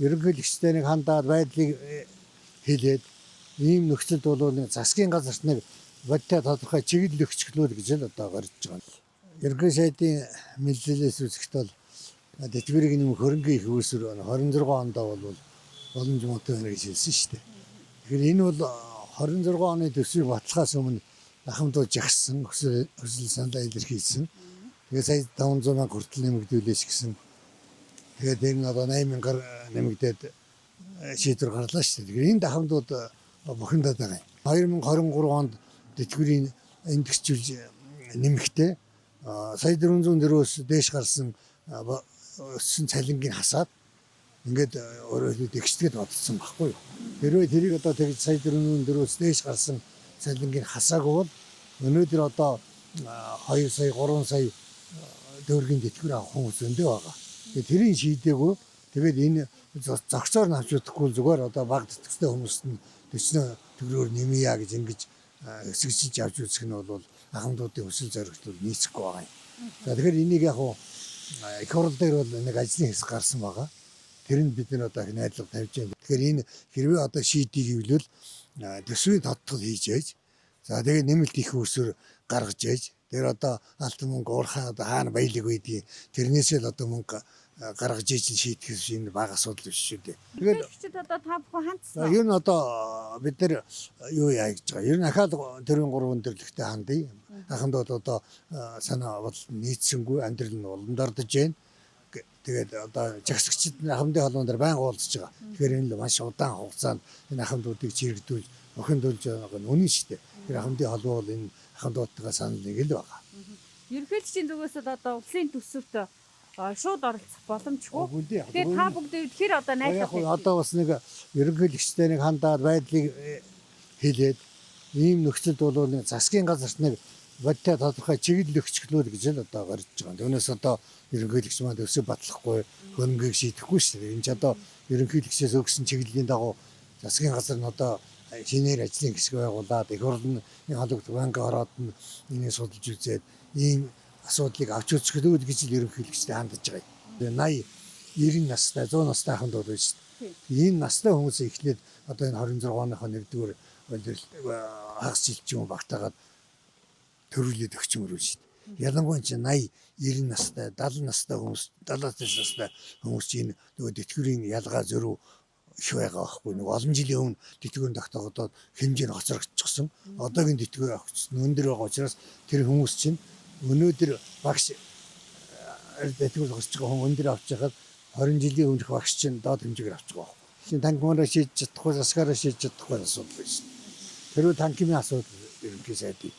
ерөнхийлөгчтэй нэг хандаад байдлыг хэлээд ийм нөхцөлд бол нэг засгийн газарт нэг бодтой тодорхой чиглэл өгчлөө гэж л одоо гарч байгаа. Ерөнхий сайдын мэдээлэлээс үзэхэд бол Тэтгэврийн нэмэх хөрөнгөний их үүсвэр 26 онд бол боломж муутай байна гэж хэлсэн шүү дээ. Тэгэхээр энэ бол 26 оны төсвийг баталгаас өмнө ахмадууд жагссан хүсэл саналаа илэрхийлсэн. Тэгээд сая 500 мянга хүртэл нэмэгдүүлээч гэсэн. Тэгээд энэ одоо 80,000-аар нэмэгдээд шийдвэр гарлаа шүү дээ. Тэгэхээр энэ ахмадууд бухимдаад байгаа юм. 2023 онд тэтгэврийн индексжүүлж нэмэхдээ сая 404-өөс дээш гарсан өссөн цалингийн хасаад ингээд өөрөө хэлбэл эгчтэйг бодсон байхгүй юу. Хэрвээ тэрийг одоо тэгж сая 404-өөс дээш гарсан цалингийн хасаагүй бол өнөөдөр одоо 2 сая 3 сая төгрөгийн тэтгэвэр авах хүмүүс өндөө байгаа. Тэгээд тэрийг шийдээгүй тэгээд энэ зогсоор нь авч удахгүй зүгээр одоо баг тэтгэвртэй хүмүүст нь 40 төгрөгөөр нэмъя гэж ингэж хэсэгчилж авч үзэх нь бол ахмадуудын хүсэл зоригт нийцэхгүй байгаа юм. За тэгэхээр энийг яг их хурл дээр бол нэг ажлын хэсэг гарсан байгаа. Тэр нь бид нэр одоо найдлага тавьж байна. Тэгэхээр энэ хэрвээ одоо шийдийг хэвлэл төсвийн тодтол хийж ээж. За тэгээд нэмэлт их үүсвэр гаргаж ээж. Тэр одоо алтан мөнгө уурхаа одоо хаана баялаг байдгийг тэрнээсээ л одоо мөнгө гаргаж ээж шийдэх энэ бага асуудал биш шүү дээ. Тэгээд одоо та бүхэн хандсан. Ер нь одоо бид нар юу яа гэж байгаа. Ер нь ахаад төрийн 3 өндөрлөгтэй хандъя. Ахмад бол одоо санаа бодолд нийцсэнгүй амьдрал нь уландардж байна. Тэгээд одоо жагсагчид ахмадын холбоон дээр байнга уулзж байгаа. Тэгэхээр энэ л маш удаан хугацаанд энэ ахмадуудыг чирэгдүүлж охиндуулж байгаа нь үнэн шүү дээ. Тэр ахмадын холбоо бол энэ ахмадуудтайгаа санал нэг л байгаа. Ерөнхийлөгчийн зүгээс одоо улсын төсөвт шууд оролцох боломжгүй. Тэгээд та бүгд тэгэхээр одоо найдах. Одоо бас нэг ерөнхийлөгчтэй нэг хандаад байдлыг хэлээд ийм нөхцөлд бол нэг засгийн газарт нэг бодтой тодорхой чиглэл өгчлөө гэж л одоо гарч байгаа. Түүнээс одоо ерөнхийлөгч маань өсөв батлахгүй хөрөнгөийг шийдэхгүй шүү дээ. Энэ ч одоо ерөнхийлөгчөөс өгсөн чиглэлийн дагуу засгийн газар нь одоо шинээр ажлын хэсэг байгуулад их хурл нь халугт банк ороод энийг судалж үзээд ийм асуудлыг авч үзэхэд гэж л ерөнхийлөгчтэй хандж байгаа юм. 80, 90 настай, 100 настай аханд бол шүү дээ. Энэ настай хүмүүс эхлээд одоо энэ 26 оныхоо 1-р хагас жилч юм багтаагаад төрүүлээд өгчмөр шүү дээ. Ялангуяа чинь 80, 90 настай, 70 настай хүмүүс, 70 настай хүмүүс чинь нөгөө тэтгэврийн ялгаа зөрүү их байгаа байхгүй. Нэг олон жилийн өмнө тэтгэврийн тогтоогдоод хэмжээ нь хоцрогдчихсон. Одоогийн тэтгэвэр авах өндөр байгаа учраас тэр хүмүүс чинь өнөөдөр багш тэтгэвэр зогсож байгаа хүн өндөр авч байхад 20 жилийн өмнөх багш чинь доод хэмжээгээр авч байгаа байхгүй. Шинэ танкимаараа шийдэж чадахгүй, засгаараа шийдэж чадахгүй асуудал байна. Тэрөө танкимын асуудал ерөнхий сайдын